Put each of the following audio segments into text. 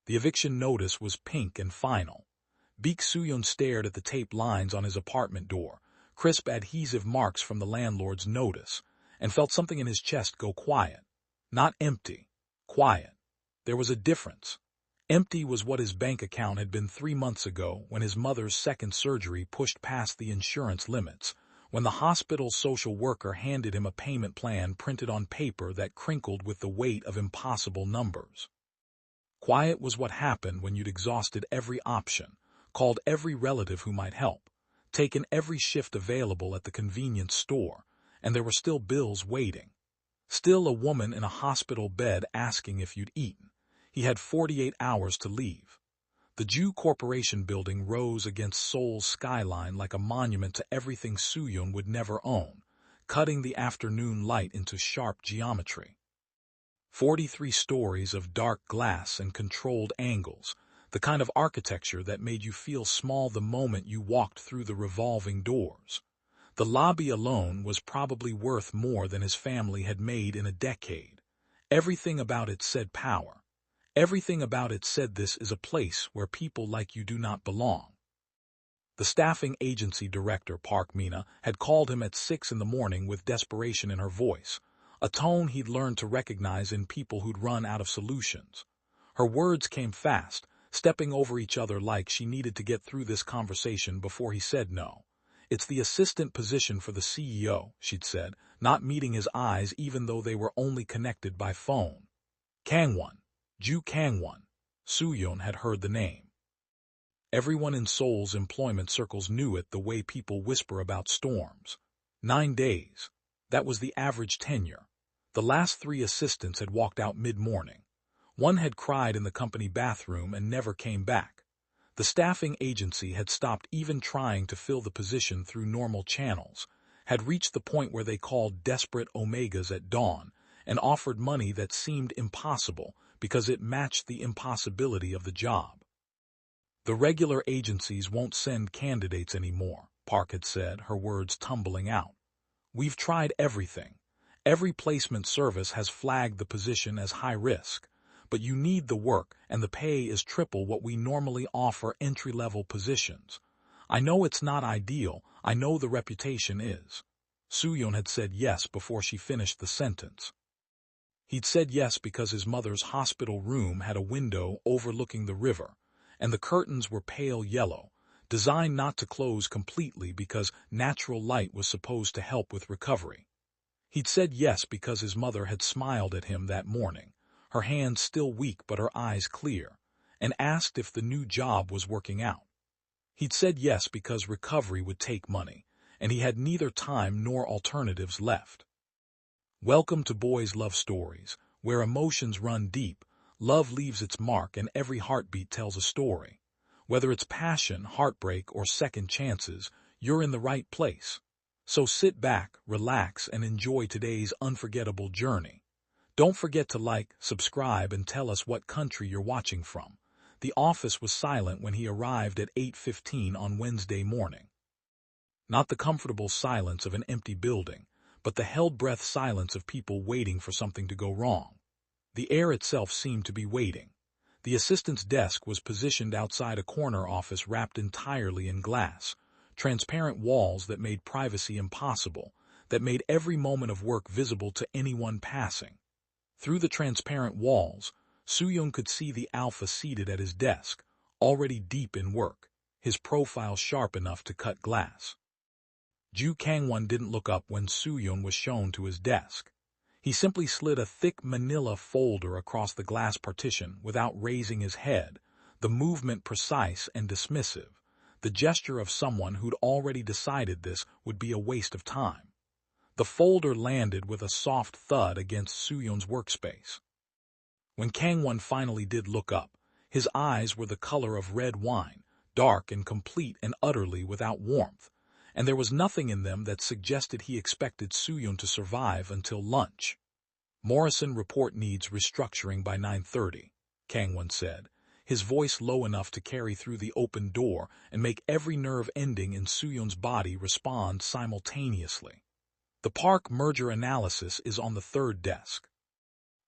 The eviction notice was pink and final. Baek Sooyeon stared at the taped lines on his apartment door, crisp adhesive marks from the landlord's notice, and felt something in his chest go quiet. Not empty. Quiet. There was a difference. Empty was what his bank account had been 3 months ago when his mother's second surgery pushed past the insurance limits, when the hospital's social worker handed him a payment plan printed on paper that crinkled with the weight of impossible numbers. Quiet was what happened when you'd exhausted every option, called every relative who might help, taken every shift available at the convenience store, and there were still bills waiting. Still a woman in a hospital bed asking if you'd eaten. He had 48 hours to leave. The Joo Corporation building rose against Seoul's skyline like a monument to everything Sooyeon would never own, cutting the afternoon light into sharp geometry. 43 stories of dark glass and controlled angles, the kind of architecture that made you feel small the moment you walked through the revolving doors. The lobby alone was probably worth more than his family had made in a decade. Everything about it said power. Everything about it said this is a place where people like you do not belong. The staffing agency director, Park Mina, had called him at 6 in the morning with desperation in her voice, a tone he'd learned to recognize in people who'd run out of solutions. Her words came fast, stepping over each other like she needed to get through this conversation before he said no. "It's the assistant position for the CEO," she'd said, not meeting his eyes even though they were only connected by phone. Kangwon. Joo Kangwon. Sooyeon had heard the name. Everyone in Seoul's employment circles knew it the way people whisper about storms. 9 days. That was the average tenure. The last 3 assistants had walked out mid-morning. One had cried in the company bathroom and never came back. The staffing agency had stopped even trying to fill the position through normal channels, had reached the point where they called desperate omegas at dawn, and offered money that seemed impossible because it matched the impossibility of the job. "The regular agencies won't send candidates anymore," Park had said, her words tumbling out. "We've tried everything. Every placement service has flagged the position as high risk. But you need the work, and the pay is triple what we normally offer entry-level positions. I know it's not ideal, I know the reputation is." Sooyeon had said yes before she finished the sentence. He'd said yes because his mother's hospital room had a window overlooking the river, and the curtains were pale yellow, designed not to close completely because natural light was supposed to help with recovery. He'd said yes because his mother had smiled at him that morning, her hands still weak but her eyes clear, and asked if the new job was working out. He'd said yes because recovery would take money, and he had neither time nor alternatives left. Welcome to Boys' Love Stories, where emotions run deep, love leaves its mark, and every heartbeat tells a story. Whether it's passion, heartbreak, or second chances, you're in the right place. So sit back, relax, and enjoy today's unforgettable journey. Don't forget to like, subscribe, and tell us what country you're watching from. The office was silent when he arrived at 8:15 on Wednesday morning. Not the comfortable silence of an empty building, but the held-breath silence of people waiting for something to go wrong. The air itself seemed to be waiting. The assistant's desk was positioned outside a corner office wrapped entirely in glass, transparent walls that made privacy impossible, that made every moment of work visible to anyone passing. Through the transparent walls, Sooyeon could see the alpha seated at his desk, already deep in work, his profile sharp enough to cut glass. Joo Kangwon didn't look up when Sooyeon was shown to his desk. He simply slid a thick manila folder across the glass partition without raising his head, the movement precise and dismissive, the gesture of someone who'd already decided this would be a waste of time. The folder landed with a soft thud against Sooyeon's workspace. When Kangwon finally did look up, his eyes were the color of red wine, dark and complete and utterly without warmth, and there was nothing in them that suggested he expected Sooyeon to survive until lunch. "Morrison report needs restructuring by 9:30, Kangwon said, his voice low enough to carry through the open door and make every nerve ending in Sooyeon's body respond simultaneously. "The Park merger analysis is on the 3rd desk."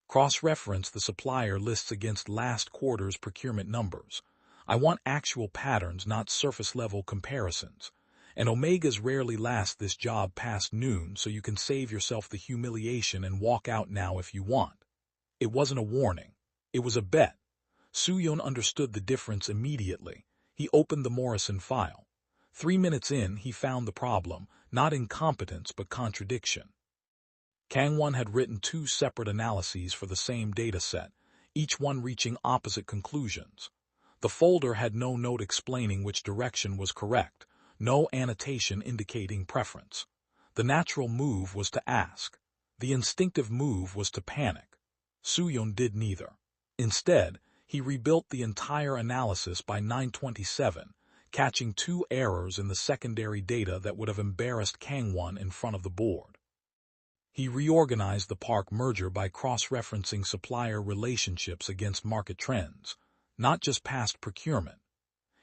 Cross-reference the supplier lists against last quarter's procurement numbers. I want actual patterns, not surface-level comparisons. And Omegas rarely last this job past noon, so you can save yourself the humiliation and walk out now if you want. It wasn't a warning. It was a bet. Sooyeon understood the difference immediately. He opened the Morrison file. 3 minutes in, he found the problem, not incompetence but contradiction. Kangwon had written 2 separate analyses for the same data set, each one reaching opposite conclusions. The folder had no note explaining which direction was correct, no annotation indicating preference. The natural move was to ask. The instinctive move was to panic. Sooyeon did neither. Instead, he rebuilt the entire analysis by 9:27, catching 2 errors in the secondary data that would have embarrassed Kangwon in front of the board. He reorganized the Park merger by cross-referencing supplier relationships against market trends, not just past procurement.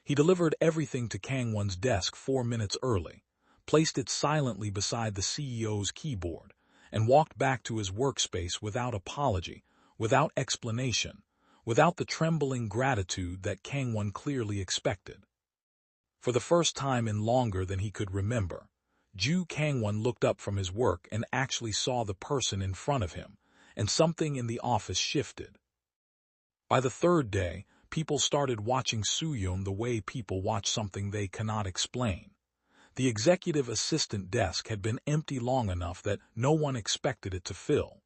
He delivered everything to Kangwon's desk 4 minutes early, placed it silently beside the CEO's keyboard, and walked back to his workspace without apology, without explanation, without the trembling gratitude that Kangwon clearly expected. For the first time in longer than he could remember, Joo Kangwon looked up from his work and actually saw the person in front of him, and something in the office shifted. By the 3rd day, people started watching Sooyeon the way people watch something they cannot explain. The executive assistant desk had been empty long enough that no one expected it to fill.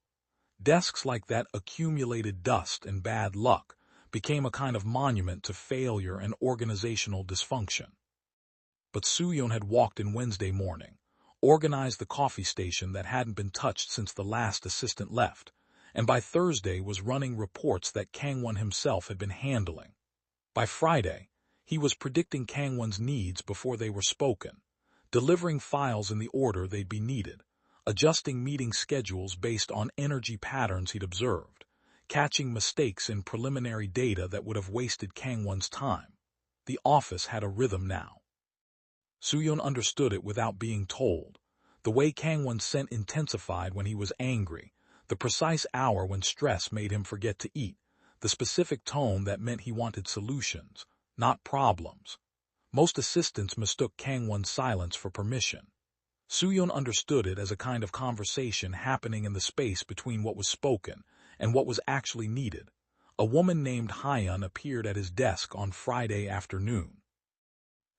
Desks like that accumulated dust and bad luck, became a kind of monument to failure and organizational dysfunction. But Sooyeon had walked in Wednesday morning, organized the coffee station that hadn't been touched since the last assistant left, and by Thursday was running reports that Kangwon himself had been handling. By Friday, he was predicting Kangwon's needs before they were spoken, delivering files in the order they'd be needed, adjusting meeting schedules based on energy patterns he'd observed, catching mistakes in preliminary data that would have wasted Kangwon's time. The office had a rhythm now. Sooyeon understood it without being told. The way Kangwon sent intensified when he was angry, the precise hour when stress made him forget to eat, the specific tone that meant he wanted solutions, not problems. Most assistants mistook Kangwon's silence for permission. Sooyeon understood it as a kind of conversation happening in the space between what was spoken and what was actually needed. A woman named Hyun appeared at his desk on Friday afternoon.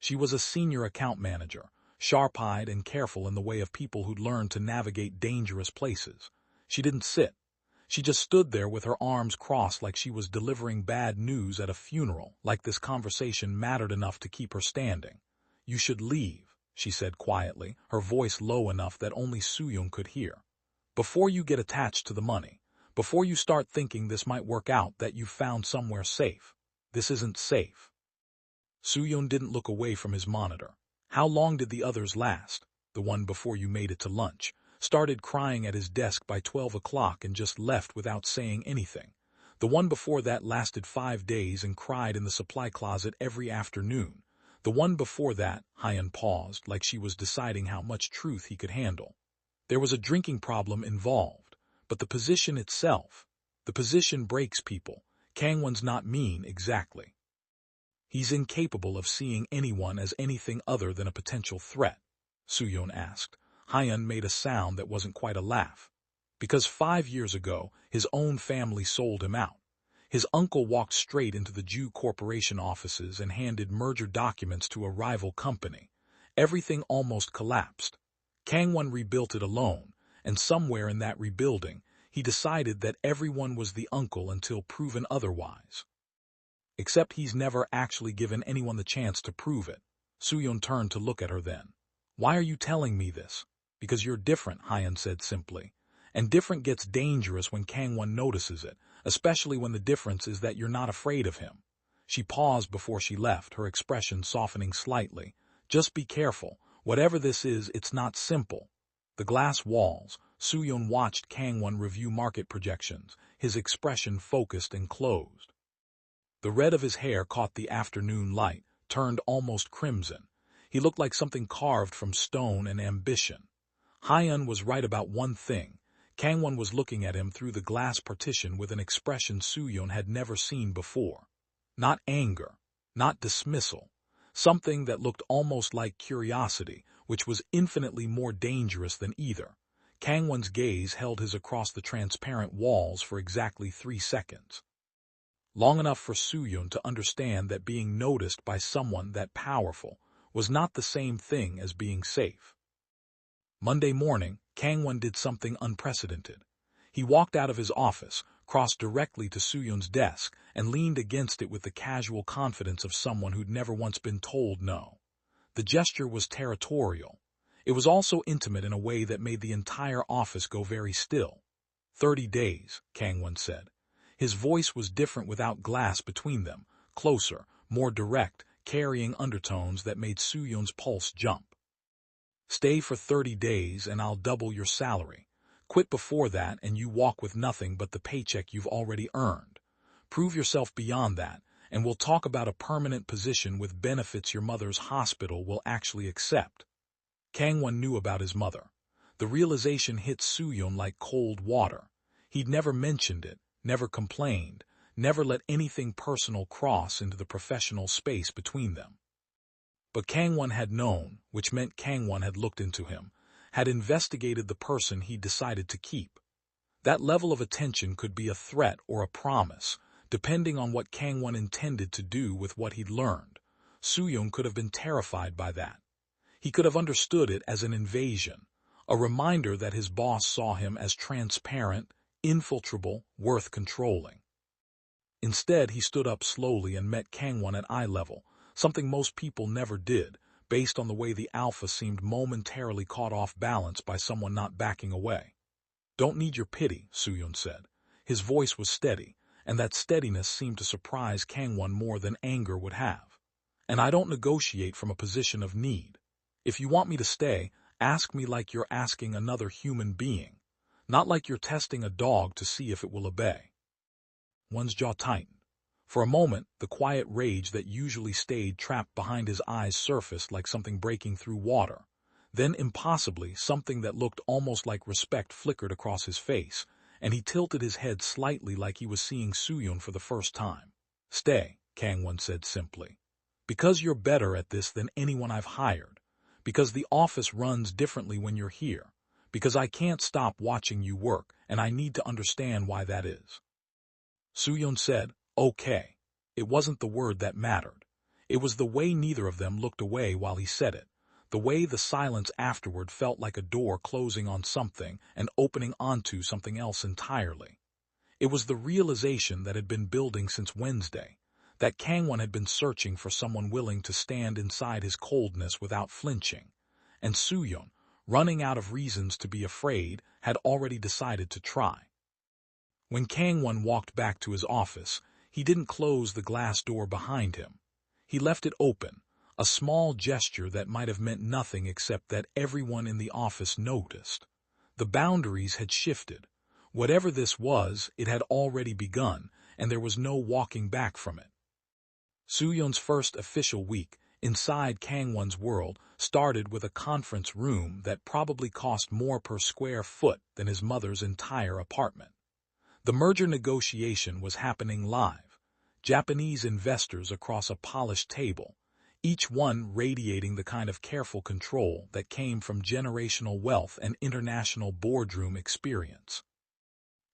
She was a senior account manager, sharp-eyed and careful in the way of people who'd learned to navigate dangerous places. She didn't sit. She just stood there with her arms crossed like she was delivering bad news at a funeral, like this conversation mattered enough to keep her standing. "You should leave," she said quietly, her voice low enough that only Sooyeon could hear. "Before you get attached to the money, before you start thinking this might work out, that you've found somewhere safe. This isn't safe." Sooyeon didn't look away from his monitor. How long did the others last? The one before you made it to lunch, started crying at his desk by 12 o'clock and just left without saying anything. The one before that lasted 5 days and cried in the supply closet every afternoon. The one before that, Hyun paused, like she was deciding how much truth he could handle. There was a drinking problem involved, but the position itself, the position breaks people. Kangwon's not mean exactly. He's incapable of seeing anyone as anything other than a potential threat, Sooyeon asked. Hyun made a sound that wasn't quite a laugh. Because 5 years ago, his own family sold him out. His uncle walked straight into the Joo Corporation offices and handed merger documents to a rival company. Everything almost collapsed. Kangwon rebuilt it alone, and somewhere in that rebuilding, he decided that everyone was the uncle until proven otherwise. Except he's never actually given anyone the chance to prove it. Sooyeon turned to look at her then. "Why are you telling me this?" "Because you're different," Hyun said simply. "And different gets dangerous when Kangwon notices it, especially when the difference is that you're not afraid of him." She paused before she left, her expression softening slightly. "Just be careful. Whatever this is, it's not simple." The glass walls. Sooyeon watched Kangwon review market projections, his expression focused and closed. The red of his hair caught the afternoon light, turned almost crimson. He looked like something carved from stone and ambition. Hyun was right about one thing. Kangwon was looking at him through the glass partition with an expression Sooyeon had never seen before. Not anger, not dismissal, something that looked almost like curiosity, which was infinitely more dangerous than either. Kangwon's gaze held his across the transparent walls for exactly 3 seconds. Long enough for Sooyeon to understand that being noticed by someone that powerful was not the same thing as being safe. Monday morning, Kangwon did something unprecedented. He walked out of his office, crossed directly to Sooyeon's desk, and leaned against it with the casual confidence of someone who'd never once been told no. The gesture was territorial. It was also intimate in a way that made the entire office go very still. 30 days, Kangwon said. His voice was different without glass between them, closer, more direct, carrying undertones that made Sooyeon's pulse jump. Stay for 30 days and I'll double your salary. Quit before that and you walk with nothing but the paycheck you've already earned. Prove yourself beyond that, and we'll talk about a permanent position with benefits your mother's hospital will actually accept. Kangwon knew about his mother. The realization hit Sooyeon like cold water. He'd never mentioned it, never complained, never let anything personal cross into the professional space between them. But Kangwon had known, which meant Kangwon had looked into him, had investigated the person he'd decided to keep. That level of attention could be a threat or a promise, depending on what Kangwon intended to do with what he'd learned. Sooyeon could have been terrified by that. He could have understood it as an invasion, a reminder that his boss saw him as transparent, infiltrable, worth controlling. Instead, he stood up slowly and met Kangwon at eye level, something most people never did, based on the way the alpha seemed momentarily caught off balance by someone not backing away. Don't need your pity, Sooyeon said. His voice was steady, and that steadiness seemed to surprise Kangwon more than anger would have. And I don't negotiate from a position of need. If you want me to stay, ask me like you're asking another human being, not like you're testing a dog to see if it will obey. One's jaw tightened. For a moment, the quiet rage that usually stayed trapped behind his eyes surfaced like something breaking through water. Then, impossibly, something that looked almost like respect flickered across his face, and he tilted his head slightly like he was seeing Sooyeon for the first time. Stay, Kangwon said simply. Because you're better at this than anyone I've hired. Because the office runs differently when you're here. Because I can't stop watching you work, and I need to understand why that is. Sooyeon said, okay. It wasn't the word that mattered. It was the way neither of them looked away while he said it, the way the silence afterward felt like a door closing on something and opening onto something else entirely. It was the realization that had been building since Wednesday, that Kangwon had been searching for someone willing to stand inside his coldness without flinching, and Sooyeon, running out of reasons to be afraid, had already decided to try. When Kangwon walked back to his office, he didn't close the glass door behind him. He left it open, a small gesture that might have meant nothing except that everyone in the office noticed. The boundaries had shifted. Whatever this was, it had already begun, and there was no walking back from it. Sooyeon's first official week, inside Kangwon's world, started with a conference room that probably cost more per square foot than his mother's entire apartment. The merger negotiation was happening live. Japanese investors across a polished table, each one radiating the kind of careful control that came from generational wealth and international boardroom experience.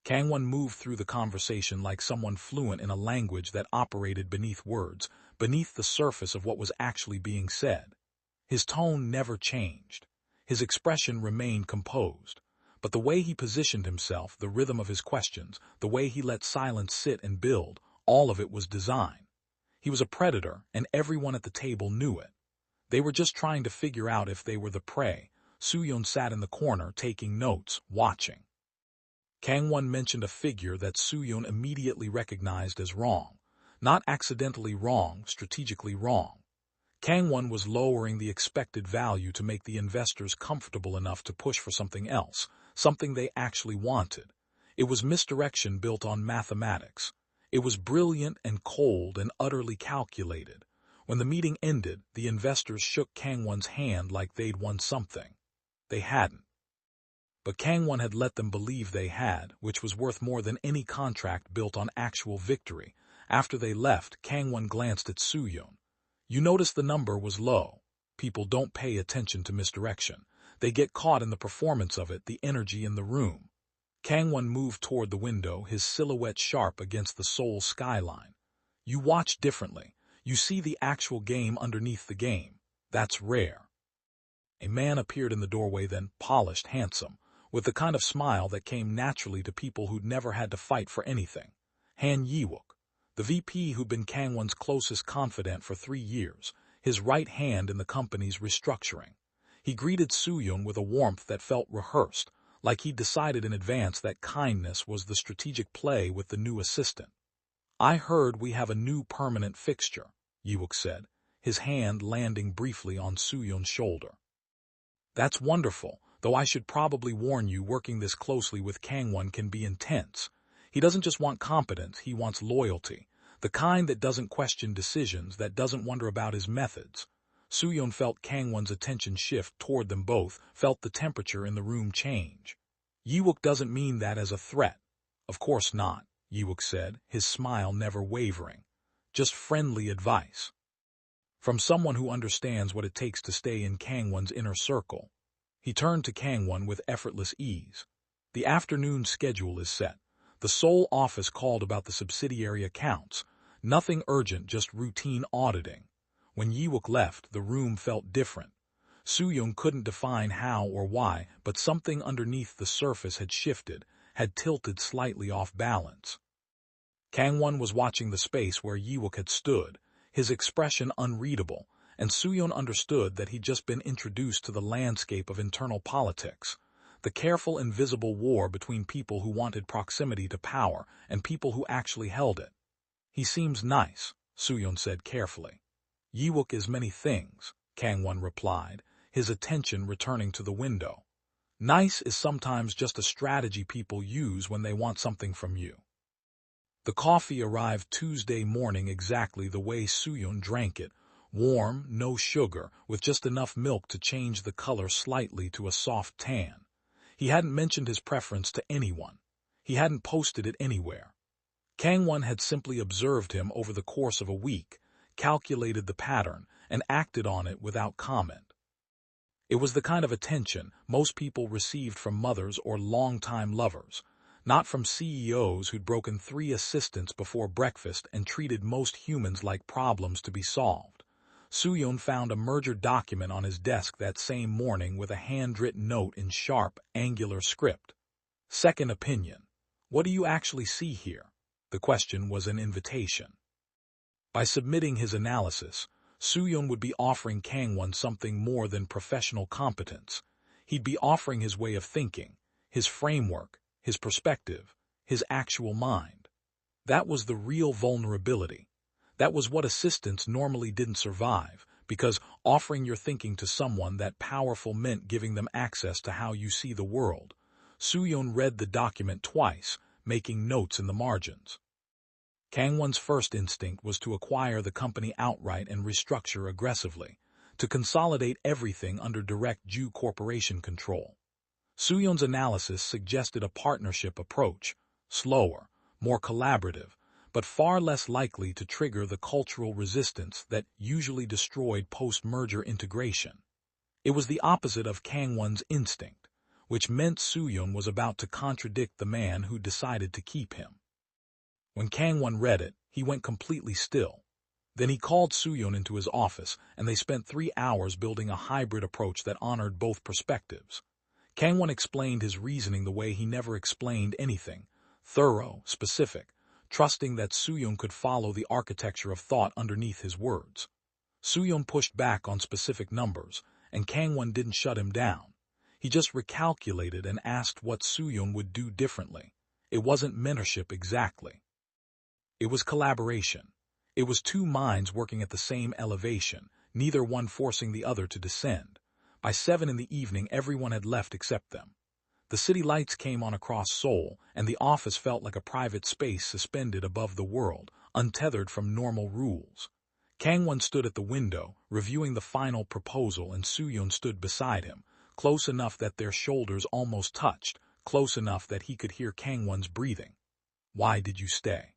Kangwon moved through the conversation like someone fluent in a language that operated beneath words, beneath the surface of what was actually being said. His tone never changed. His expression remained composed. But the way he positioned himself, the rhythm of his questions, the way he let silence sit and build, all of it was design. He was a predator, and everyone at the table knew it. They were just trying to figure out if they were the prey. Sooyeon sat in the corner, taking notes, watching. Kangwon mentioned a figure that Sooyeon immediately recognized as wrong. Not accidentally wrong, strategically wrong. Kangwon was lowering the expected value to make the investors comfortable enough to push for something else, something they actually wanted. It was misdirection built on mathematics. It was brilliant and cold and utterly calculated. When the meeting ended, the investors shook Kangwon's hand like they'd won something. They hadn't. But Kangwon had let them believe they had, which was worth more than any contract built on actual victory. After they left, Kangwon glanced at Sooyeon. You notice the number was low. People don't pay attention to misdirection. They get caught in the performance of it, the energy in the room. Kangwon moved toward the window, his silhouette sharp against the Seoul skyline. You watch differently. You see the actual game underneath the game. That's rare. A man appeared in the doorway then, polished, handsome, with the kind of smile that came naturally to people who'd never had to fight for anything. Han Yi-wook, the VP who'd been Kangwon's closest confidant for 3 years, his right hand in the company's restructuring. He greeted Sooyeon with a warmth that felt rehearsed, like he'd decided in advance that kindness was the strategic play with the new assistant. I heard we have a new permanent fixture, Yi-wook said, his hand landing briefly on Sooyeon's shoulder. That's wonderful, though I should probably warn you working this closely with Kangwon can be intense. He doesn't just want competence, he wants loyalty, the kind that doesn't question decisions, that doesn't wonder about his methods. Sooyeon felt Kangwon's attention shift toward them both, felt the temperature in the room change. Yi-wook doesn't mean that as a threat. Of course not, Yi-wook said, his smile never wavering. Just friendly advice. From someone who understands what it takes to stay in Kangwon's inner circle. He turned to Kangwon with effortless ease. The afternoon schedule is set. The Seoul office called about the subsidiary accounts. Nothing urgent, just routine auditing. When Yi-wook left, the room felt different. Sooyeon couldn't define how or why, but something underneath the surface had shifted, had tilted slightly off balance. Kangwon was watching the space where Yi-wook had stood, his expression unreadable, and Sooyeon understood that he'd just been introduced to the landscape of internal politics, the careful invisible war between people who wanted proximity to power and people who actually held it. He seems nice, Sooyeon said carefully. Yi-wook is many things, Kangwon replied, his attention returning to the window. Nice is sometimes just a strategy people use when they want something from you. The coffee arrived Tuesday morning exactly the way Sooyeon drank it, warm, no sugar, with just enough milk to change the color slightly to a soft tan. He hadn't mentioned his preference to anyone. He hadn't posted it anywhere. Kangwon had simply observed him over the course of a week, calculated the pattern, and acted on it without comment. It was the kind of attention most people received from mothers or longtime lovers, not from CEOs who'd broken 3 assistants before breakfast and treated most humans like problems to be solved. Sooyeon found a merger document on his desk that same morning with a handwritten note in sharp, angular script. Second opinion. What do you actually see here? The question was an invitation. By submitting his analysis, Sooyeon would be offering Kangwon something more than professional competence. He'd be offering his way of thinking, his framework, his perspective, his actual mind. That was the real vulnerability. That was what assistants normally didn't survive, because offering your thinking to someone that powerful meant giving them access to how you see the world. Sooyeon read the document twice, making notes in the margins. Kangwon's first instinct was to acquire the company outright and restructure aggressively, to consolidate everything under direct Joo Corporation control. Sooyeon's analysis suggested a partnership approach, slower, more collaborative, but far less likely to trigger the cultural resistance that usually destroyed post-merger integration. It was the opposite of Kangwon's instinct, which meant Sooyeon was about to contradict the man who decided to keep him. When Kangwon read it, he went completely still. Then he called Sooyeon into his office, and they spent 3 hours building a hybrid approach that honored both perspectives. Kangwon explained his reasoning the way he never explained anything, thorough, specific, trusting that Sooyeon could follow the architecture of thought underneath his words. Sooyeon pushed back on specific numbers, and Kangwon didn't shut him down. He just recalculated and asked what Sooyeon would do differently. It wasn't mentorship exactly. It was collaboration. It was 2 minds working at the same elevation, neither one forcing the other to descend. By 7 in the evening, everyone had left except them. The city lights came on across Seoul, and the office felt like a private space suspended above the world, untethered from normal rules. Kangwon stood at the window, reviewing the final proposal, and Sooyeon stood beside him, close enough that their shoulders almost touched, close enough that he could hear Kangwon's breathing. "Why did you stay?"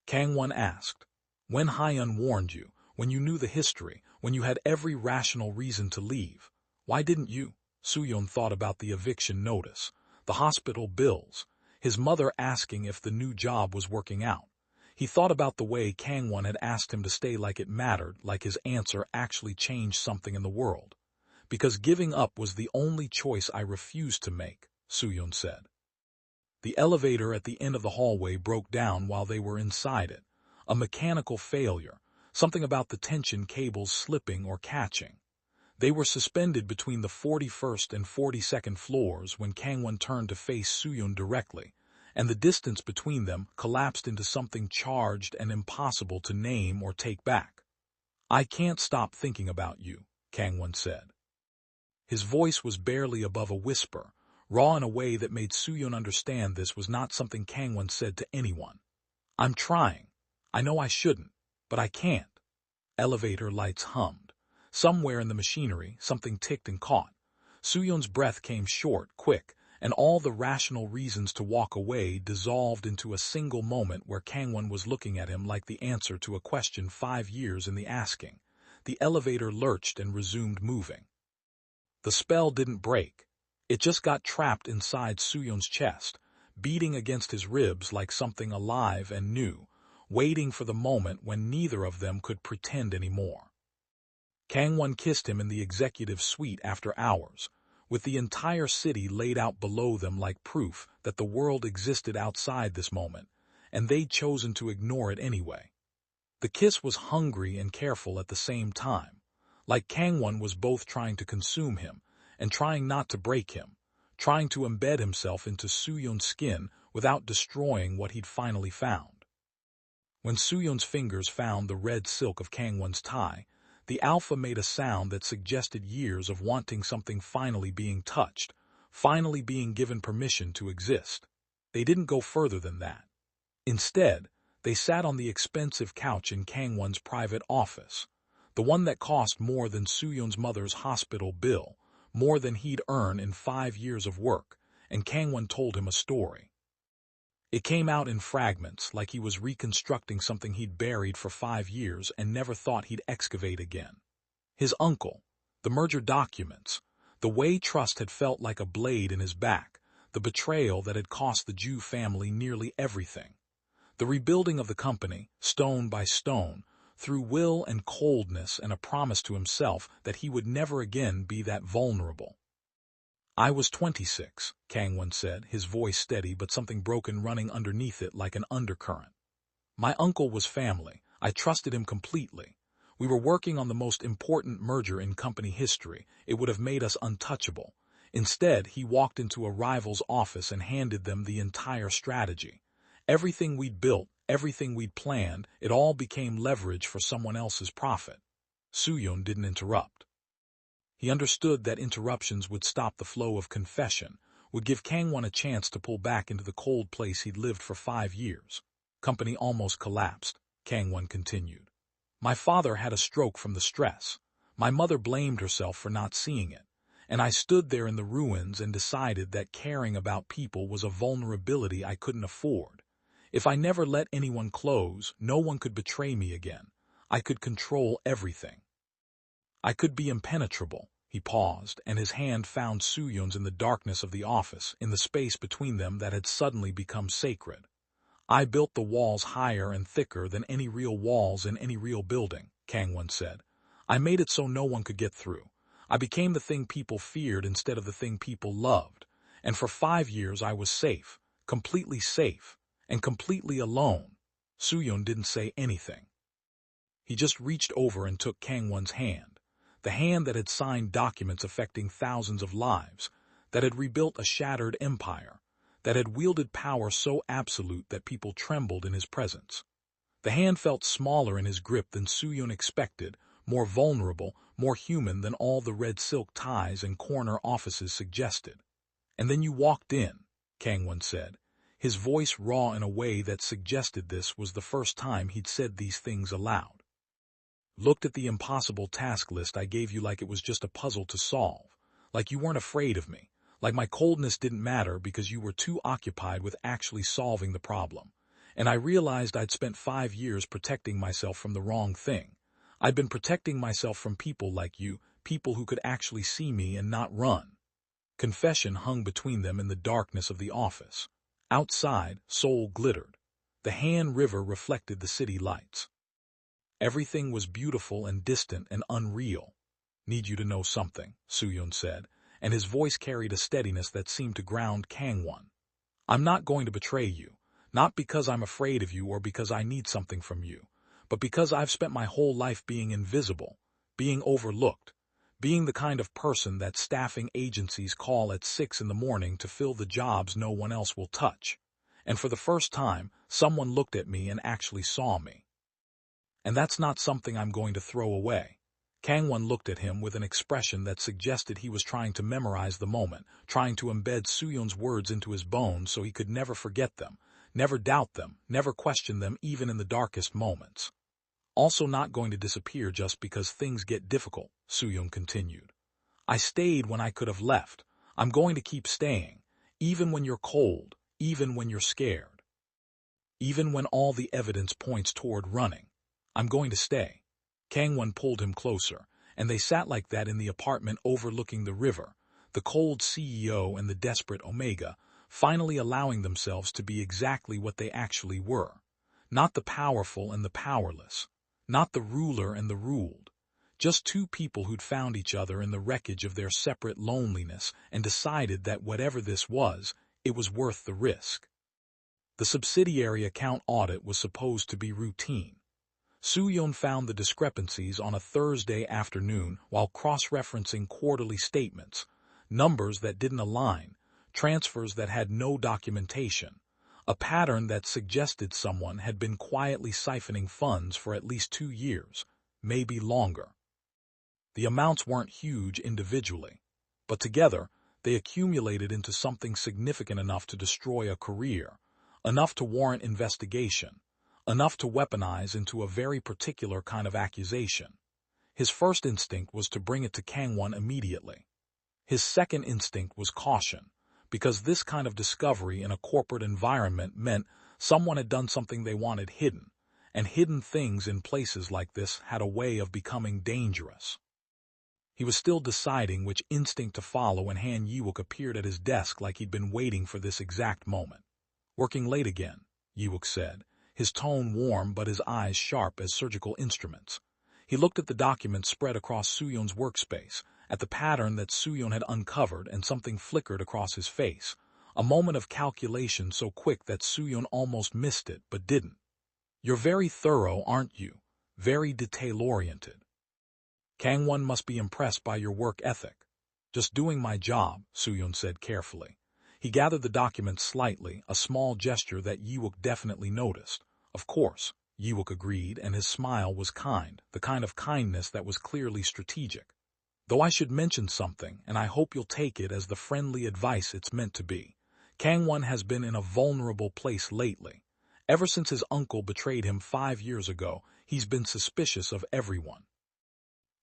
Kangwon asked. "When Hyun warned you, when you knew the history, when you had every rational reason to leave, why didn't you?" Sooyeon thought about the eviction notice, the hospital bills, his mother asking if the new job was working out. He thought about the way Kangwon had asked him to stay like it mattered, like his answer actually changed something in the world. "Because giving up was the only choice I refused to make," Sooyeon said. The elevator at the end of the hallway broke down while they were inside it. A mechanical failure, something about the tension cables slipping or catching. They were suspended between the 41st and 42nd floors when Kangwon turned to face Sooyeon directly, and the distance between them collapsed into something charged and impossible to name or take back. "I can't stop thinking about you," Kangwon said. His voice was barely above a whisper, raw in a way that made Sooyeon understand this was not something Kangwon said to anyone. "I'm trying. I know I shouldn't, but I can't." Elevator lights hummed. Somewhere in the machinery, something ticked and caught. Sooyeon's breath came short, quick, and all the rational reasons to walk away dissolved into a single moment where Kangwon was looking at him like the answer to a question 5 years in the asking. The elevator lurched and resumed moving. The spell didn't break. It just got trapped inside Sooyeon's chest, beating against his ribs like something alive and new, waiting for the moment when neither of them could pretend anymore. Kangwon kissed him in the executive suite after hours, with the entire city laid out below them like proof that the world existed outside this moment, and they'd chosen to ignore it anyway. The kiss was hungry and careful at the same time, like Kangwon was both trying to consume him and trying not to break him, trying to embed himself into Sooyeon's skin without destroying what he'd finally found. When Sooyeon's fingers found the red silk of Kangwon's tie, the alpha made a sound that suggested years of wanting something finally being touched, finally being given permission to exist. They didn't go further than that. Instead, they sat on the expensive couch in Kangwon's private office, the one that cost more than Sooyeon's mother's hospital bill, more than he'd earn in 5 years of work, and Kangwon told him a story. It came out in fragments, like he was reconstructing something he'd buried for 5 years and never thought he'd excavate again. His uncle, the merger documents, the way trust had felt like a blade in his back, the betrayal that had cost the Joo family nearly everything. The rebuilding of the company, stone by stone, through will and coldness and a promise to himself that he would never again be that vulnerable. "I was 26, Kangwon said, his voice steady but something broken running underneath it like an undercurrent. "My uncle was family. I trusted him completely. We were working on the most important merger in company history. It would have made us untouchable. Instead, he walked into a rival's office and handed them the entire strategy. Everything we'd built, everything we'd planned, it all became leverage for someone else's profit." Sooyeon didn't interrupt. He understood that interruptions would stop the flow of confession, would give Kangwon a chance to pull back into the cold place he'd lived for 5 years. "Company almost collapsed," Kangwon continued. "My father had a stroke from the stress. My mother blamed herself for not seeing it. And I stood there in the ruins and decided that caring about people was a vulnerability I couldn't afford. If I never let anyone close, no one could betray me again. I could control everything. I could be impenetrable." He paused, and his hand found Sooyeon's in the darkness of the office, in the space between them that had suddenly become sacred. "I built the walls higher and thicker than any real walls in any real building," Kangwon said. "I made it so no one could get through. I became the thing people feared instead of the thing people loved. And for 5 years I was safe, and completely alone." Sooyeon didn't say anything. He just reached over and took Kangwon's hand. The hand that had signed documents affecting thousands of lives, that had rebuilt a shattered empire, that had wielded power so absolute that people trembled in his presence. The hand felt smaller in his grip than Sooyeon expected, more vulnerable, more human than all the red silk ties and corner offices suggested. "And then you walked in," Kangwon said, his voice raw in a way that suggested this was the first time he'd said these things aloud. "Looked at the impossible task list I gave you like it was just a puzzle to solve, Like you weren't afraid of me. Like my coldness didn't matter because you were too occupied with actually solving the problem. And I realized I'd spent 5 years protecting myself from the wrong thing. I'd been protecting myself from people like you, people who could actually see me and not run. Confession hung between them in the darkness of the office. Outside, Seoul glittered. The Han River reflected the city lights. Everything was beautiful and distant and unreal. Need you to know something, Sooyeon said, and his voice carried a steadiness that seemed to ground Kangwon. I'm not going to betray you, not because I'm afraid of you or because I need something from you, but because I've spent my whole life being invisible, being overlooked, being the kind of person that staffing agencies call at 6 in the morning to fill the jobs no one else will touch. And for the first time, someone looked at me and actually saw me. And that's not something I'm going to throw away. Kangwon looked at him with an expression that suggested he was trying to memorize the moment, trying to embed Sooyeon's words into his bones so he could never forget them, never doubt them, never question them even in the darkest moments. Also not going to disappear just because things get difficult, Sooyeon continued. I stayed when I could have left. I'm going to keep staying, even when you're cold, even when you're scared. Even when all the evidence points toward running. I'm going to stay. Kangwon pulled him closer, and they sat like that in the apartment overlooking the river, the cold CEO and the desperate Omega, finally allowing themselves to be exactly what they actually were. Not the powerful and the powerless. Not the ruler and the ruled. Just two people who'd found each other in the wreckage of their separate loneliness and decided that whatever this was, it was worth the risk. The subsidiary account audit was supposed to be routine. Sooyeon found the discrepancies on a Thursday afternoon while cross-referencing quarterly statements, numbers that didn't align, transfers that had no documentation, a pattern that suggested someone had been quietly siphoning funds for at least 2 years, maybe longer. The amounts weren't huge individually, but together they accumulated into something significant enough to destroy a career, enough to warrant investigation, enough to weaponize into a very particular kind of accusation. His first instinct was to bring it to Kangwon immediately. His second instinct was caution, because this kind of discovery in a corporate environment meant someone had done something they wanted hidden, and hidden things in places like this had a way of becoming dangerous. He was still deciding which instinct to follow when Han Yiwook appeared at his desk like he'd been waiting for this exact moment. Working late again, Yiwook said, his tone warm but his eyes sharp as surgical instruments. He looked at the document spread across Sooyeon's workspace, at the pattern that Sooyeon had uncovered, and something flickered across his face, a moment of calculation so quick that Sooyeon almost missed it but didn't. You're very thorough, aren't you? Very detail-oriented. Kangwon must be impressed by your work ethic. Just doing my job, Sooyeon said carefully. He gathered the document slightly, a small gesture that Yiwook definitely noticed. Of course, Yiwook agreed, and his smile was kind, the kind of kindness that was clearly strategic. Though I should mention something, and I hope you'll take it as the friendly advice it's meant to be. Kangwon has been in a vulnerable place lately. Ever since his uncle betrayed him 5 years ago, he's been suspicious of everyone.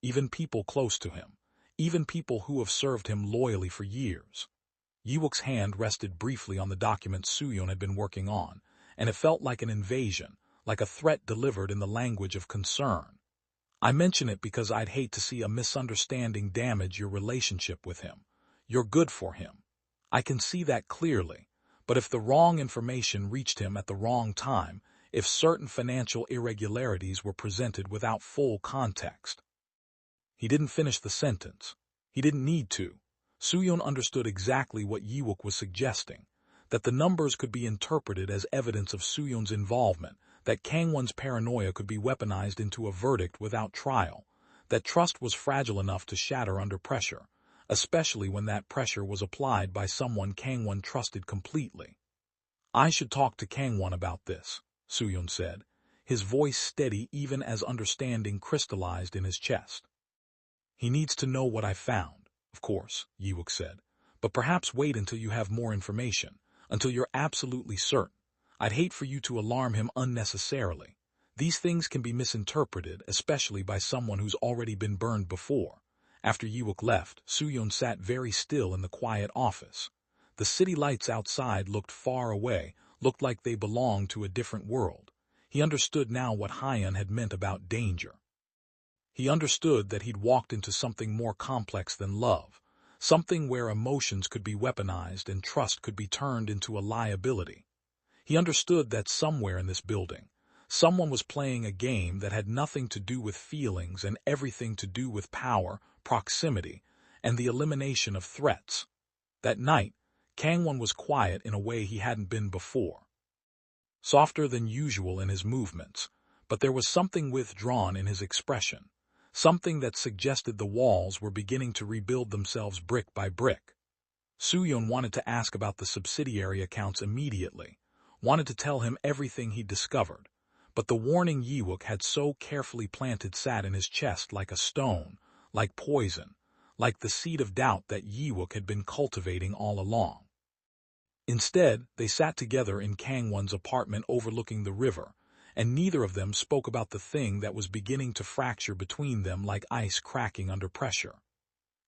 Even people close to him. Even people who have served him loyally for years. Yiwook's hand rested briefly on the document Sooyeon had been working on, and it felt like an invasion, like a threat delivered in the language of concern. I mention it because I'd hate to see a misunderstanding damage your relationship with him. You're good for him. I can see that clearly, but if the wrong information reached him at the wrong time, if certain financial irregularities were presented without full context. He didn't finish the sentence. He didn't need to. Sooyeon understood exactly what Yiwook was suggesting, that the numbers could be interpreted as evidence of Sooyeon's involvement, that Kangwon's paranoia could be weaponized into a verdict without trial, that trust was fragile enough to shatter under pressure, especially when that pressure was applied by someone Kangwon trusted completely. I should talk to Kangwon about this, Sooyeon said, his voice steady even as understanding crystallized in his chest. He needs to know what I found, of course, Yiwook said, but perhaps wait until you have more information, until you're absolutely certain. I'd hate for you to alarm him unnecessarily. These things can be misinterpreted, especially by someone who's already been burned before. After Yiwook left, Sooyeon sat very still in the quiet office. The city lights outside looked far away, looked like they belonged to a different world. He understood now what Hyun had meant about danger. He understood that he'd walked into something more complex than love, something where emotions could be weaponized and trust could be turned into a liability. He understood that somewhere in this building, someone was playing a game that had nothing to do with feelings and everything to do with power, proximity, and the elimination of threats. That night, Kangwon was quiet in a way he hadn't been before. Softer than usual in his movements, but there was something withdrawn in his expression, something that suggested the walls were beginning to rebuild themselves brick by brick. Sooyeon wanted to ask about the subsidiary accounts immediately, wanted to tell him everything he'd discovered, but the warning Yiwook had so carefully planted sat in his chest like a stone, like poison, like the seed of doubt that Yiwook had been cultivating all along. Instead, they sat together in Kangwon's apartment overlooking the river, and neither of them spoke about the thing that was beginning to fracture between them like ice cracking under pressure.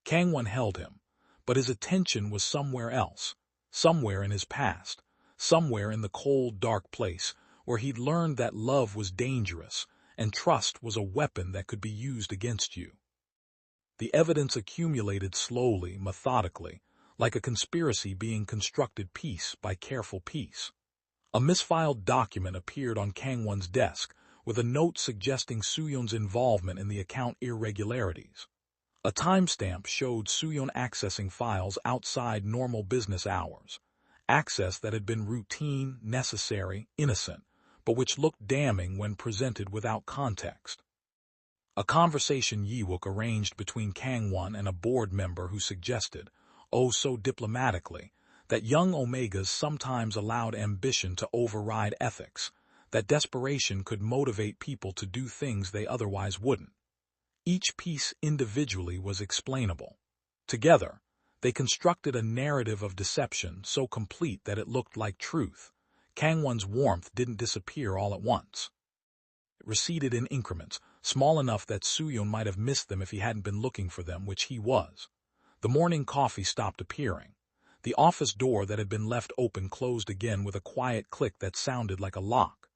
Kangwon held him, but his attention was somewhere else, somewhere in his past, somewhere in the cold, dark place where he'd learned that love was dangerous and trust was a weapon that could be used against you. The evidence accumulated slowly, methodically, like a conspiracy being constructed piece by careful piece. A misfiled document appeared on Kangwon's desk with a note suggesting Sooyeon's involvement in the account irregularities. A timestamp showed Sooyeon accessing files outside normal business hours, access that had been routine, necessary, innocent, but which looked damning when presented without context. A conversation Yiwook arranged between Kangwon and a board member who suggested, oh so diplomatically, that young Omegas sometimes allowed ambition to override ethics, that desperation could motivate people to do things they otherwise wouldn't. Each piece individually was explainable. Together, they constructed a narrative of deception so complete that it looked like truth. Kangwon's warmth didn't disappear all at once. It receded in increments, small enough that Sooyeon might have missed them if he hadn't been looking for them, which he was. The morning coffee stopped appearing. The office door that had been left open closed again with a quiet click that sounded like a lock.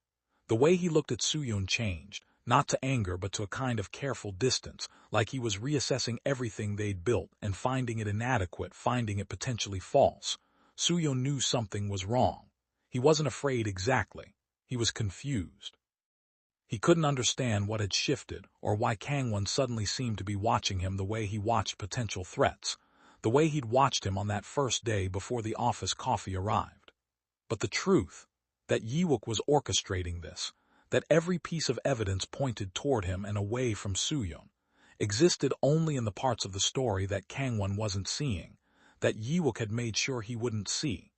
The way he looked at Sooyeon changed, not to anger but to a kind of careful distance, like he was reassessing everything they'd built and finding it inadequate, finding it potentially false. Sooyeon knew something was wrong. He wasn't afraid exactly. He was confused. He couldn't understand what had shifted or why Kangwon suddenly seemed to be watching him the way he watched potential threats, the way he'd watched him on that first day before the office coffee arrived. But the truth, that Yiwook was orchestrating this, that every piece of evidence pointed toward him and away from Sooyeon, existed only in the parts of the story that Kangwon wasn't seeing, that Yiwook had made sure he wouldn't see.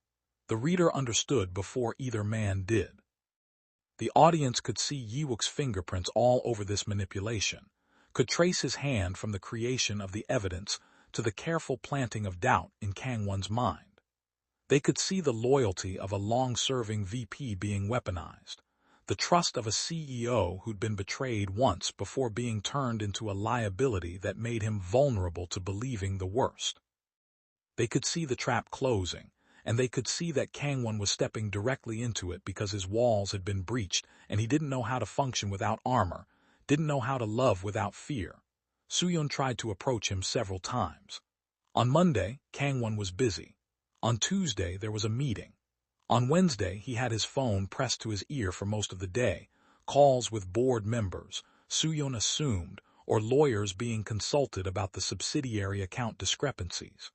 The reader understood before either man did. The audience could see Yiwook's fingerprints all over this manipulation, could trace his hand from the creation of the evidence to the careful planting of doubt in Kangwon's mind. They could see the loyalty of a long-serving VP being weaponized, the trust of a CEO who'd been betrayed once before being turned into a liability that made him vulnerable to believing the worst. They could see the trap closing, and they could see that Kangwon was stepping directly into it because his walls had been breached and he didn't know how to function without armor, didn't know how to love without fear. Sooyeon tried to approach him several times. On Monday, Kangwon was busy. On Tuesday, there was a meeting. On Wednesday, he had his phone pressed to his ear for most of the day, calls with board members, Sooyeon assumed, or lawyers being consulted about the subsidiary account discrepancies.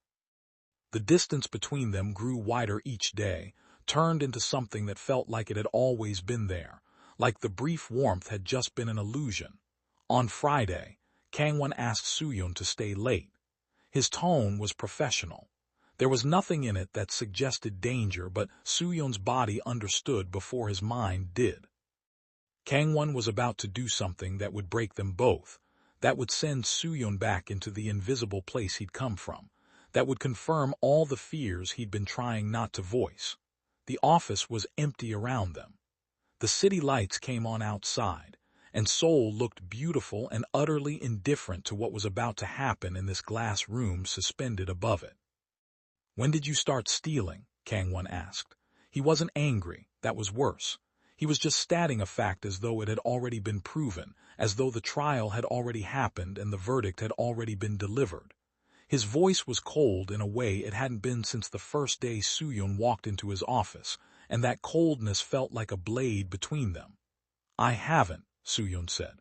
The distance between them grew wider each day, turned into something that felt like it had always been there, like the brief warmth had just been an illusion. On Friday, Kangwon asked Sooyeon to stay late. His tone was professional. There was nothing in it that suggested danger, but Sooyeon's body understood before his mind did. Kangwon was about to do something that would break them both, that would send Sooyeon back into the invisible place he'd come from, that would confirm all the fears he'd been trying not to voice. The office was empty around them. The city lights came on outside, and Seoul looked beautiful and utterly indifferent to what was about to happen in this glass room suspended above it. "When did you start stealing?" Kangwon asked. He wasn't angry, that was worse. He was just stating a fact as though it had already been proven, as though the trial had already happened and the verdict had already been delivered. His voice was cold in a way it hadn't been since the first day Sooyeon walked into his office, and that coldness felt like a blade between them. "I haven't," Sooyeon said.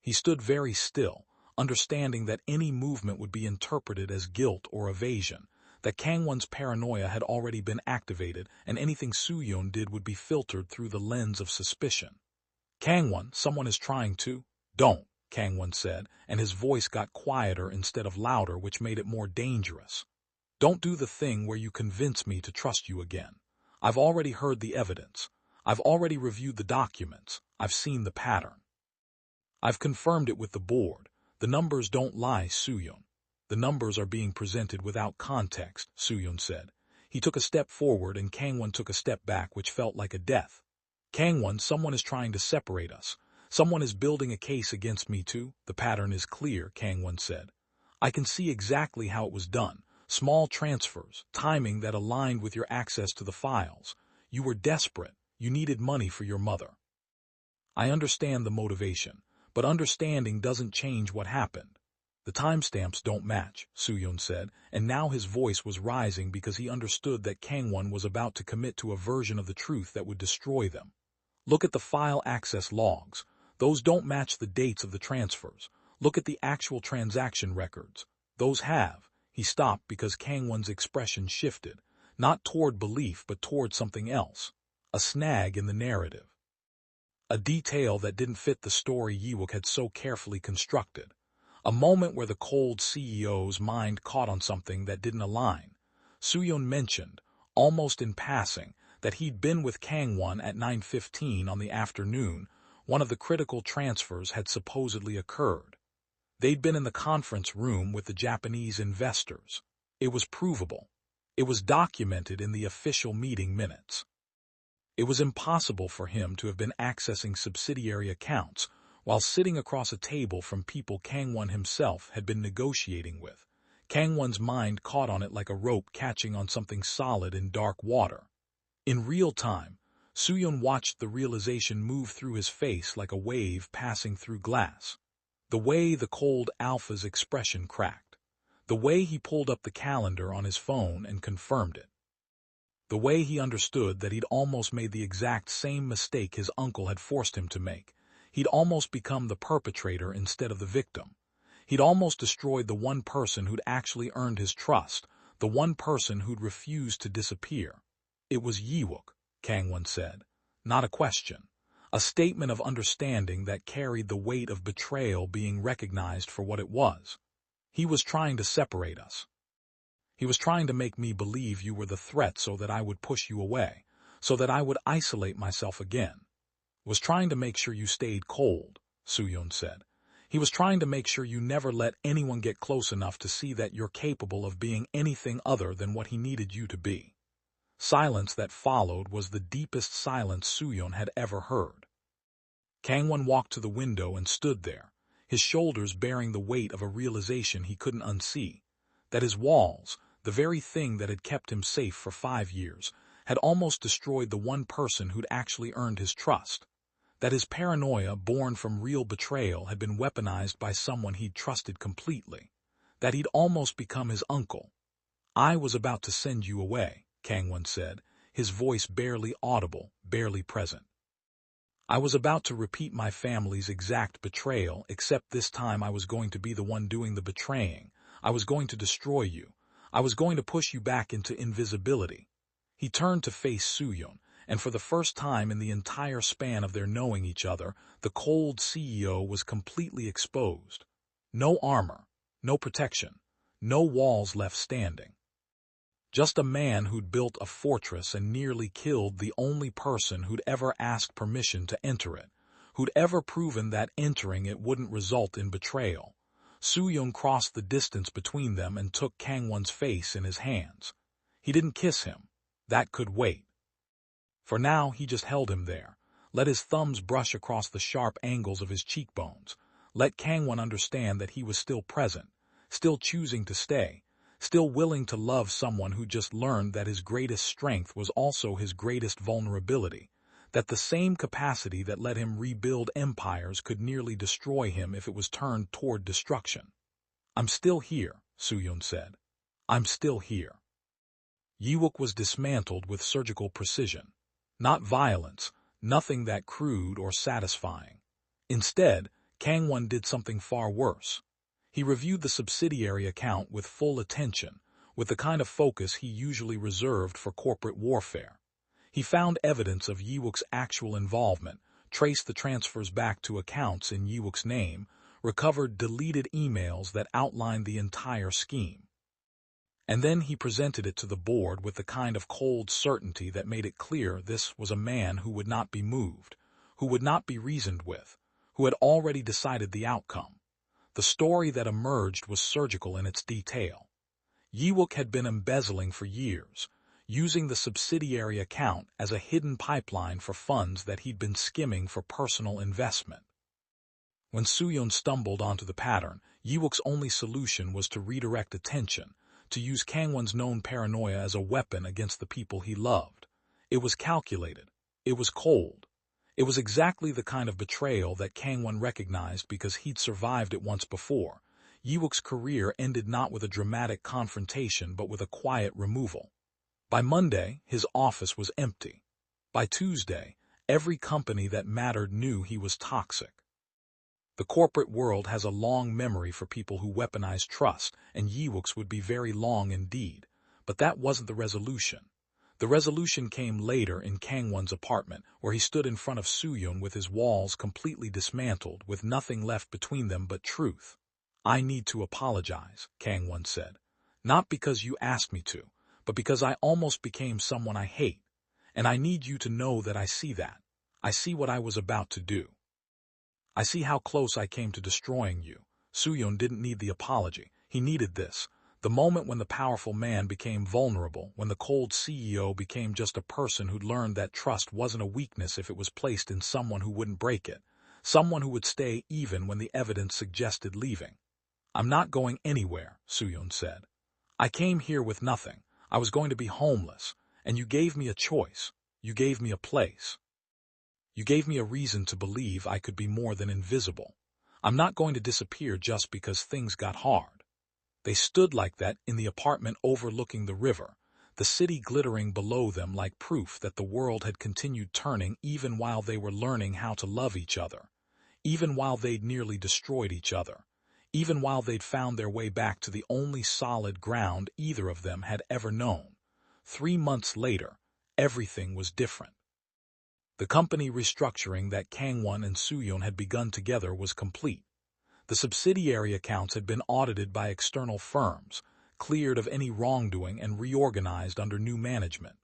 He stood very still, understanding that any movement would be interpreted as guilt or evasion, that Kangwon's paranoia had already been activated and anything Sooyeon did would be filtered through the lens of suspicion. "Kangwon, someone is trying to—" "Don't," Kangwon said, and his voice got quieter instead of louder, which made it more dangerous. "Don't do the thing where you convince me to trust you again. I've already heard the evidence. I've already reviewed the documents. I've seen the pattern. I've confirmed it with the board. The numbers don't lie, Sooyeon. The numbers are being presented without context," Sooyeon said. He took a step forward and Kangwon took a step back, which felt like a death. "Kangwon, someone is trying to separate us. Someone is building a case against me too." "The pattern is clear," Kangwon said. "I can see exactly how it was done. Small transfers, timing that aligned with your access to the files. You were desperate. You needed money for your mother. I understand the motivation, but understanding doesn't change what happened." "The timestamps don't match," Sooyeon said, and now his voice was rising because he understood that Kangwon was about to commit to a version of the truth that would destroy them. "Look at the file access logs. Those don't match the dates of the transfers. Look at the actual transaction records. Those have—" He stopped because Kangwon's expression shifted, not toward belief but toward something else. A snag in the narrative. A detail that didn't fit the story Yiwook had so carefully constructed. A moment where the cold CEO's mind caught on something that didn't align. Sooyeon mentioned, almost in passing, that he'd been with Kangwon at 9:15 on the afternoon. One of the critical transfers had supposedly occurred. They'd been in the conference room with the Japanese investors. It was provable. It was documented in the official meeting minutes. It was impossible for him to have been accessing subsidiary accounts while sitting across a table from people Kangwon himself had been negotiating with. Kangwon's mind caught on it like a rope catching on something solid in dark water. In real time, Sooyeon watched the realization move through his face like a wave passing through glass. The way the cold alpha's expression cracked. The way he pulled up the calendar on his phone and confirmed it. The way he understood that he'd almost made the exact same mistake his uncle had forced him to make. He'd almost become the perpetrator instead of the victim. He'd almost destroyed the one person who'd actually earned his trust, the one person who'd refused to disappear. "It was Yiwook," Kangwon said. Not a question. A statement of understanding that carried the weight of betrayal being recognized for what it was. "He was trying to separate us. He was trying to make me believe you were the threat so that I would push you away, so that I would isolate myself again. Was trying to make sure you stayed cold," Sooyeon said. "He was trying to make sure you never let anyone get close enough to see that you're capable of being anything other than what he needed you to be." Silence that followed was the deepest silence Sooyeon had ever heard. Kangwon walked to the window and stood there, his shoulders bearing the weight of a realization he couldn't unsee, that his walls, the very thing that had kept him safe for 5 years, had almost destroyed the one person who'd actually earned his trust. That his paranoia, born from real betrayal, had been weaponized by someone he'd trusted completely. That he'd almost become his uncle. "I was about to send you away," Kangwon said, his voice barely audible, barely present. "I was about to repeat my family's exact betrayal, except this time I was going to be the one doing the betraying. I was going to destroy you. I was going to push you back into invisibility." He turned to face Sooyeon, and for the first time in the entire span of their knowing each other, the cold CEO was completely exposed. No armor, no protection, no walls left standing. Just a man who'd built a fortress and nearly killed the only person who'd ever asked permission to enter it, who'd ever proven that entering it wouldn't result in betrayal. Sooyeon crossed the distance between them and took Kangwon's face in his hands. He didn't kiss him. That could wait. For now, he just held him there, let his thumbs brush across the sharp angles of his cheekbones, let Kangwon understand that he was still present, still choosing to stay, still willing to love someone who just learned that his greatest strength was also his greatest vulnerability, that the same capacity that let him rebuild empires could nearly destroy him if it was turned toward destruction. "I'm still here," Sooyeon said. "I'm still here." Yiwook was dismantled with surgical precision. Not violence, nothing that crude or satisfying. Instead, Kangwon did something far worse. He reviewed the subsidiary account with full attention, with the kind of focus he usually reserved for corporate warfare. He found evidence of Yiwook's actual involvement, traced the transfers back to accounts in Yiwook's name, recovered deleted emails that outlined the entire scheme. And then he presented it to the board with the kind of cold certainty that made it clear this was a man who would not be moved, who would not be reasoned with, who had already decided the outcome. The story that emerged was surgical in its detail. Yiwook had been embezzling for years, using the subsidiary account as a hidden pipeline for funds that he'd been skimming for personal investment. When Sooyeon stumbled onto the pattern, Yiwook's only solution was to redirect attention, to use Kangwon's known paranoia as a weapon against the people he loved. It was calculated. It was cold. It was exactly the kind of betrayal that Kangwon recognized because he'd survived it once before. Yiwook's career ended not with a dramatic confrontation but with a quiet removal. By Monday, his office was empty. By Tuesday, every company that mattered knew he was toxic. The corporate world has a long memory for people who weaponize trust, and Yiwook's would be very long indeed. But that wasn't the resolution. The resolution came later in Kangwon's apartment, where he stood in front of Sooyeon with his walls completely dismantled, with nothing left between them but truth. "I need to apologize," Kangwon said. "Not because you asked me to, but because I almost became someone I hate. And I need you to know that I see that. I see what I was about to do. I see how close I came to destroying you." Sooyeon didn't need the apology. He needed this. The moment when the powerful man became vulnerable, when the cold CEO became just a person who'd learned that trust wasn't a weakness if it was placed in someone who wouldn't break it, someone who would stay even when the evidence suggested leaving. "I'm not going anywhere," Sooyeon said. "I came here with nothing. I was going to be homeless, and you gave me a choice. You gave me a place. You gave me a reason to believe I could be more than invisible. I'm not going to disappear just because things got hard." They stood like that in the apartment overlooking the river, the city glittering below them like proof that the world had continued turning even while they were learning how to love each other, even while they'd nearly destroyed each other, even while they'd found their way back to the only solid ground either of them had ever known. 3 months later, everything was different. The company restructuring that Kangwon and Sooyeon had begun together was complete. The subsidiary accounts had been audited by external firms, cleared of any wrongdoing and reorganized under new management.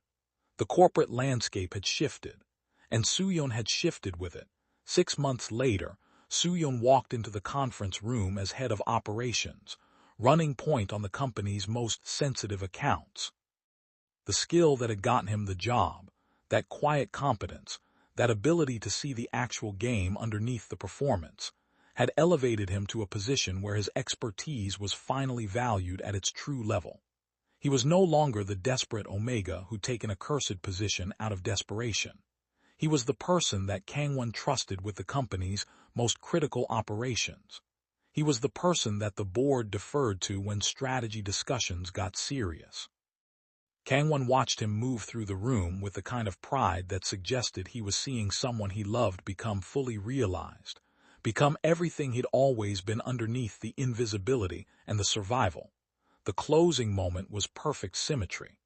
The corporate landscape had shifted, and Sooyeon had shifted with it. 6 months later, Sooyeon walked into the conference room as head of operations, running point on the company's most sensitive accounts. The skill that had gotten him the job, that quiet competence, that ability to see the actual game underneath the performance, had elevated him to a position where his expertise was finally valued at its true level. He was no longer the desperate Omega who'd taken a cursed position out of desperation. He was the person that Kangwon trusted with the company's most critical operations. He was the person that the board deferred to when strategy discussions got serious. Kangwon watched him move through the room with the kind of pride that suggested he was seeing someone he loved become fully realized, become everything he'd always been underneath the invisibility and the survival. The closing moment was perfect symmetry.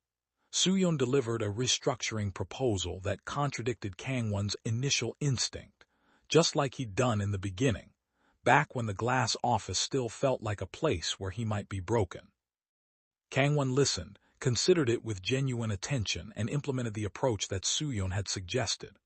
Sooyeon delivered a restructuring proposal that contradicted Kangwon's initial instinct, just like he'd done in the beginning, back when the glass office still felt like a place where he might be broken. Kangwon listened, considered it with genuine attention, and implemented the approach that Sooyeon had suggested.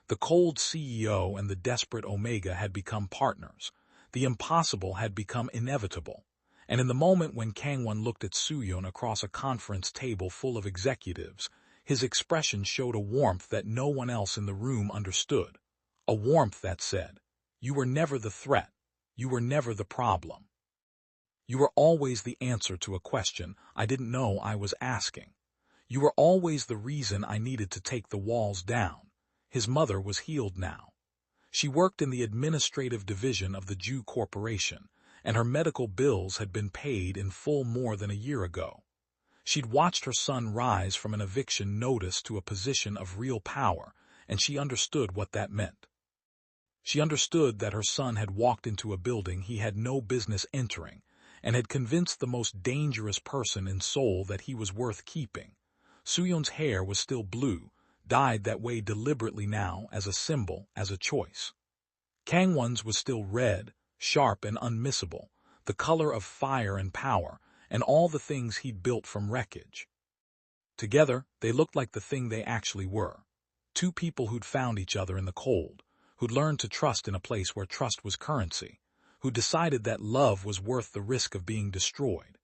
The cold CEO and the desperate Omega had become partners. The impossible had become inevitable. And in the moment when Kangwon looked at Sooyeon across a conference table full of executives, his expression showed a warmth that no one else in the room understood. A warmth that said, "You were never the threat. You were never the problem. You were always the answer to a question I didn't know I was asking. You were always the reason I needed to take the walls down." His mother was healed now. She worked in the administrative division of the Joo Corporation, and her medical bills had been paid in full more than a year ago. She'd watched her son rise from an eviction notice to a position of real power, and she understood what that meant. She understood that her son had walked into a building he had no business entering, and had convinced the most dangerous person in Seoul that he was worth keeping. Sooyeon's hair was still blue, dyed that way deliberately now as a symbol, as a choice. Kangwon's was still red, sharp and unmissable, the color of fire and power, and all the things he'd built from wreckage. Together, they looked like the thing they actually were. Two people who'd found each other in the cold, who'd learned to trust in a place where trust was currency, who decided that love was worth the risk of being destroyed.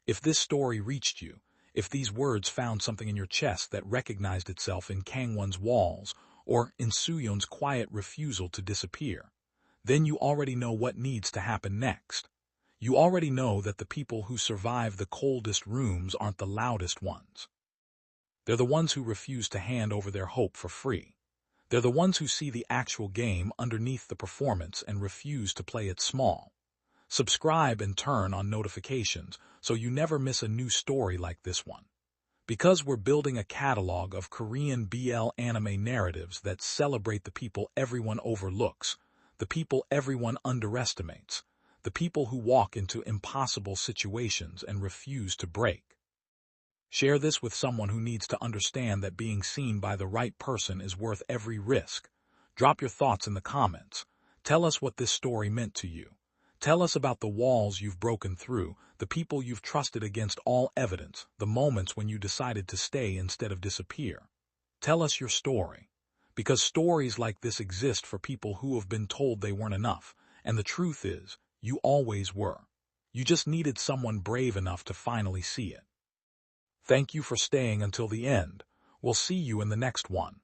If this story reached you, if these words found something in your chest that recognized itself in Kangwon's walls or in Sooyeon's quiet refusal to disappear, then you already know what needs to happen next. You already know that the people who survive the coldest rooms aren't the loudest ones. They're the ones who refuse to hand over their hope for free. They're the ones who see the actual game underneath the performance and refuse to play it small. Subscribe and turn on notifications so you never miss a new story like this one. Because we're building a catalog of Korean BL anime narratives that celebrate the people everyone overlooks, the people everyone underestimates, the people who walk into impossible situations and refuse to break. Share this with someone who needs to understand that being seen by the right person is worth every risk. Drop your thoughts in the comments. Tell us what this story meant to you. Tell us about the walls you've broken through, the people you've trusted against all evidence, the moments when you decided to stay instead of disappear. Tell us your story. Because stories like this exist for people who have been told they weren't enough, and the truth is, you always were. You just needed someone brave enough to finally see it. Thank you for staying until the end. We'll see you in the next one.